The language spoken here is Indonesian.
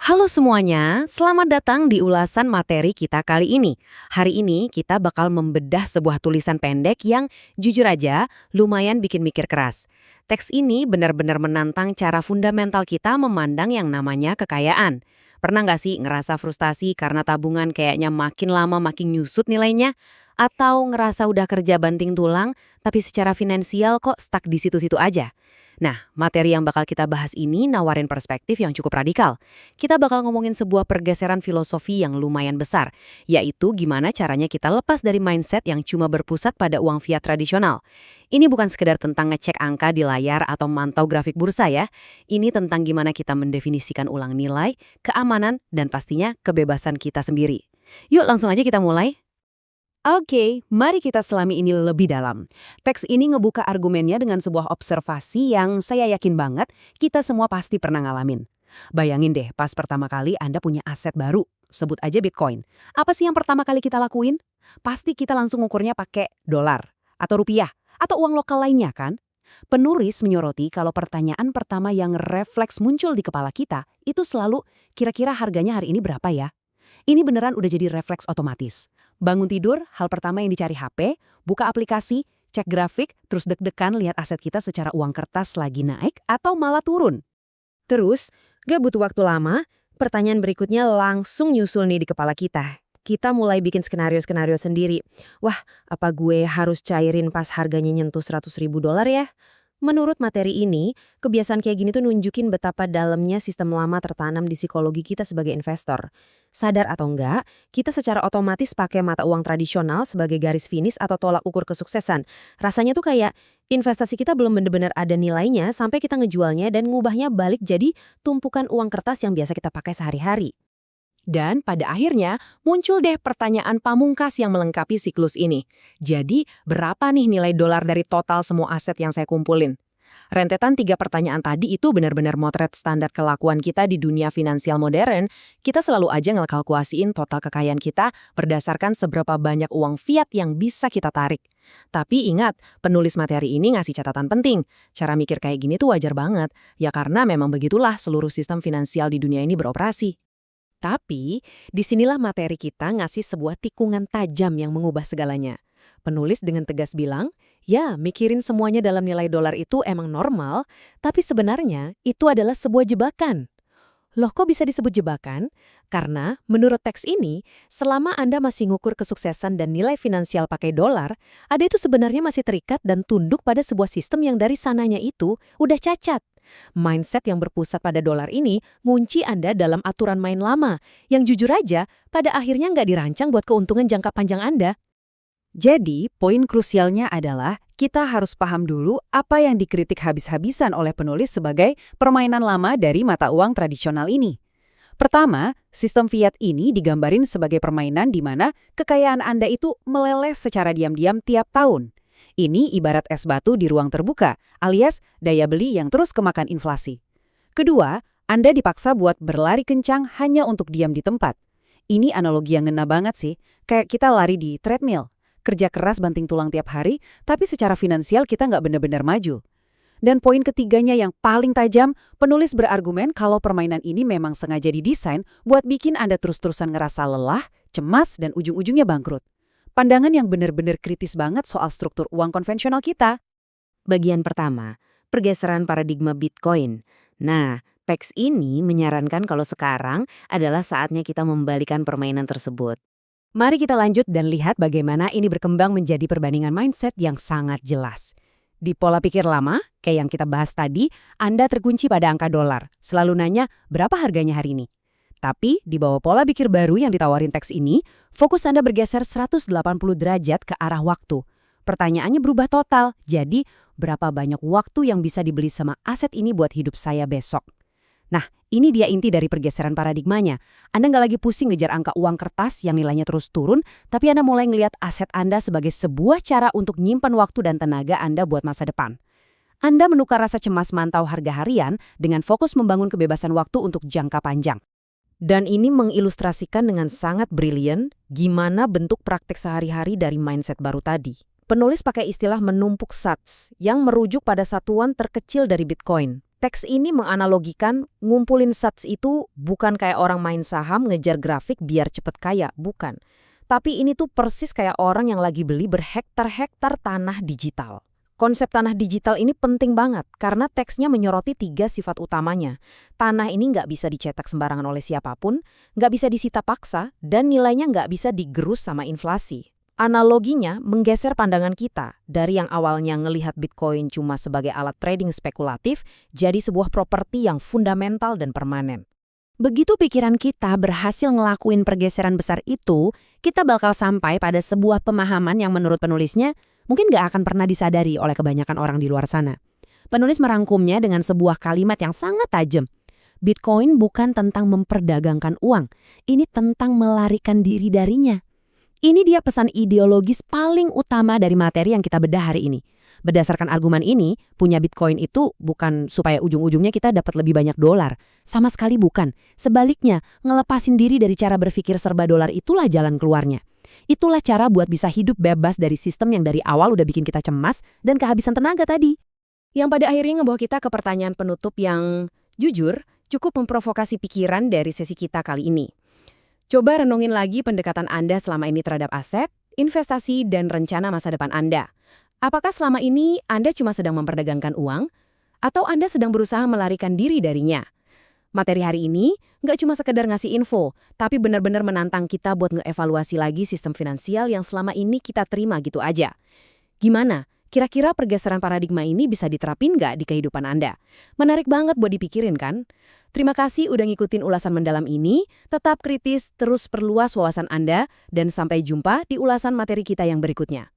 Halo semuanya, selamat datang di ulasan materi kita kali ini. Hari ini kita bakal membedah sebuah tulisan pendek yang jujur aja lumayan bikin mikir keras. Teks ini benar-benar menantang cara fundamental kita memandang yang namanya kekayaan. Pernah nggak sih ngerasa frustasi karena tabungan kayaknya makin lama makin nyusut nilainya? Atau ngerasa udah kerja banting tulang, tapi secara finansial kok stuck di situ-situ aja? Nah, materi yang bakal kita bahas ini nawarin perspektif yang cukup radikal. Kita bakal ngomongin sebuah pergeseran filosofi yang lumayan besar, yaitu gimana caranya kita lepas dari mindset yang cuma berpusat pada uang fiat tradisional. Ini bukan sekedar tentang ngecek angka di layar atau mantau grafik bursa ya. Ini tentang gimana kita mendefinisikan ulang nilai, keamanan, dan pastinya kebebasan kita sendiri. Yuk langsung aja kita mulai. Oke, mari kita selami ini lebih dalam. Teks ini ngebuka argumennya dengan sebuah observasi yang saya yakin banget kita semua pasti pernah ngalamin. Bayangin deh, pas pertama kali Anda punya aset baru, sebut aja Bitcoin. Apa sih yang pertama kali kita lakuin? Pasti kita langsung ukurnya pakai dolar, atau rupiah, atau uang lokal lainnya kan? Penulis menyoroti kalau pertanyaan pertama yang refleks muncul di kepala kita itu selalu kira-kira harganya hari ini berapa ya? Ini beneran udah jadi refleks otomatis. Bangun tidur, hal pertama yang dicari HP, buka aplikasi, cek grafik, terus deg-degan lihat aset kita secara uang kertas lagi naik atau malah turun. Terus, gak butuh waktu lama, pertanyaan berikutnya langsung nyusul nih di kepala kita. Kita mulai bikin skenario-skenario sendiri. Wah, apa gue harus cairin pas harganya nyentuh 100 ribu dolar ya? Menurut materi ini, kebiasaan kayak gini tuh nunjukin betapa dalamnya sistem lama tertanam di psikologi kita sebagai investor. Sadar atau enggak, kita secara otomatis pakai mata uang tradisional sebagai garis finish atau tolak ukur kesuksesan. Rasanya tuh kayak investasi kita belum benar-benar ada nilainya sampai kita ngejualnya dan ngubahnya balik jadi tumpukan uang kertas yang biasa kita pakai sehari-hari. Dan pada akhirnya muncul deh pertanyaan pamungkas yang melengkapi siklus ini. Jadi, berapa nih nilai dolar dari total semua aset yang saya kumpulin? Rentetan 3 pertanyaan tadi itu benar-benar motret standar kelakuan kita di dunia finansial modern. Kita selalu aja ngekalkulasiin total kekayaan kita berdasarkan seberapa banyak uang fiat yang bisa kita tarik. Tapi ingat, penulis materi ini ngasih catatan penting. Cara mikir kayak gini tuh wajar banget, ya karena memang begitulah seluruh sistem finansial di dunia ini beroperasi. Tapi, disinilah materi kita ngasih sebuah tikungan tajam yang mengubah segalanya. Penulis dengan tegas bilang, ya mikirin semuanya dalam nilai dolar itu emang normal, tapi sebenarnya itu adalah sebuah jebakan. Loh kok bisa disebut jebakan? Karena menurut teks ini, selama Anda masih ngukur kesuksesan dan nilai finansial pakai dolar, Anda itu sebenarnya masih terikat dan tunduk pada sebuah sistem yang dari sananya itu udah cacat. Mindset yang berpusat pada dolar ini ngunci Anda dalam aturan main lama, yang jujur aja pada akhirnya nggak dirancang buat keuntungan jangka panjang Anda. Jadi, poin krusialnya adalah kita harus paham dulu apa yang dikritik habis-habisan oleh penulis sebagai permainan lama dari mata uang tradisional ini. Pertama, sistem fiat ini digambarin sebagai permainan di mana kekayaan Anda itu meleleh secara diam-diam tiap tahun. Ini ibarat es batu di ruang terbuka, alias daya beli yang terus kemakan inflasi. Kedua, Anda dipaksa buat berlari kencang hanya untuk diam di tempat. Ini analogi yang ngena banget sih, kayak kita lari di treadmill. Kerja keras banting tulang tiap hari, tapi secara finansial kita nggak benar-benar maju. Dan poin ketiganya yang paling tajam, penulis berargumen kalau permainan ini memang sengaja didesain buat bikin Anda terus-terusan ngerasa lelah, cemas, dan ujung-ujungnya bangkrut. Pandangan yang benar-benar kritis banget soal struktur uang konvensional kita. Bagian pertama, pergeseran paradigma Bitcoin. Nah, teks ini menyarankan kalau sekarang adalah saatnya kita membalikan permainan tersebut. Mari kita lanjut dan lihat bagaimana ini berkembang menjadi perbandingan mindset yang sangat jelas. Di pola pikir lama, kayak yang kita bahas tadi, Anda terkunci pada angka dolar, selalu nanya berapa harganya hari ini. Tapi di bawah pola pikir baru yang ditawarin teks ini, fokus Anda bergeser 180 derajat ke arah waktu. Pertanyaannya berubah total, jadi berapa banyak waktu yang bisa dibeli sama aset ini buat hidup saya besok? Nah, ini dia inti dari pergeseran paradigmanya. Anda nggak lagi pusing ngejar angka uang kertas yang nilainya terus turun, tapi Anda mulai ngelihat aset Anda sebagai sebuah cara untuk nyimpan waktu dan tenaga Anda buat masa depan. Anda menukar rasa cemas mantau harga harian dengan fokus membangun kebebasan waktu untuk jangka panjang. Dan ini mengilustrasikan dengan sangat brilian gimana bentuk praktek sehari-hari dari mindset baru tadi. Penulis pakai istilah menumpuk sats yang merujuk pada satuan terkecil dari Bitcoin. Teks ini menganalogikan ngumpulin sats itu bukan kayak orang main saham ngejar grafik biar cepet kaya, bukan. Tapi ini tuh persis kayak orang yang lagi beli berhektar-hektar tanah digital. Konsep tanah digital ini penting banget karena teksnya menyoroti 3 sifat utamanya. Tanah ini nggak bisa dicetak sembarangan oleh siapapun, nggak bisa disita paksa, dan nilainya nggak bisa digerus sama inflasi. Analoginya menggeser pandangan kita dari yang awalnya ngelihat Bitcoin cuma sebagai alat trading spekulatif jadi sebuah properti yang fundamental dan permanen. Begitu pikiran kita berhasil ngelakuin pergeseran besar itu, kita bakal sampai pada sebuah pemahaman yang menurut penulisnya mungkin nggak akan pernah disadari oleh kebanyakan orang di luar sana. Penulis merangkumnya dengan sebuah kalimat yang sangat tajam. Bitcoin bukan tentang memperdagangkan uang, ini tentang melarikan diri darinya. Ini dia pesan ideologis paling utama dari materi yang kita bedah hari ini. Berdasarkan argumen ini, punya Bitcoin itu bukan supaya ujung-ujungnya kita dapat lebih banyak dolar. Sama sekali bukan. Sebaliknya, ngelepasin diri dari cara berpikir serba dolar itulah jalan keluarnya. Itulah cara buat bisa hidup bebas dari sistem yang dari awal udah bikin kita cemas dan kehabisan tenaga tadi. Yang pada akhirnya ngebawa kita ke pertanyaan penutup yang jujur cukup memprovokasi pikiran dari sesi kita kali ini. Coba renungin lagi pendekatan Anda selama ini terhadap aset, investasi, dan rencana masa depan Anda. Apakah selama ini Anda cuma sedang memperdagangkan uang? Atau Anda sedang berusaha melarikan diri darinya? Materi hari ini nggak cuma sekedar ngasih info, tapi benar-benar menantang kita buat ngeevaluasi lagi sistem finansial yang selama ini kita terima gitu aja. Gimana? Kira-kira pergeseran paradigma ini bisa diterapin nggak di kehidupan Anda? Menarik banget buat dipikirin kan? Terima kasih udah ngikutin ulasan mendalam ini, tetap kritis, terus perluas wawasan Anda, dan sampai jumpa di ulasan materi kita yang berikutnya.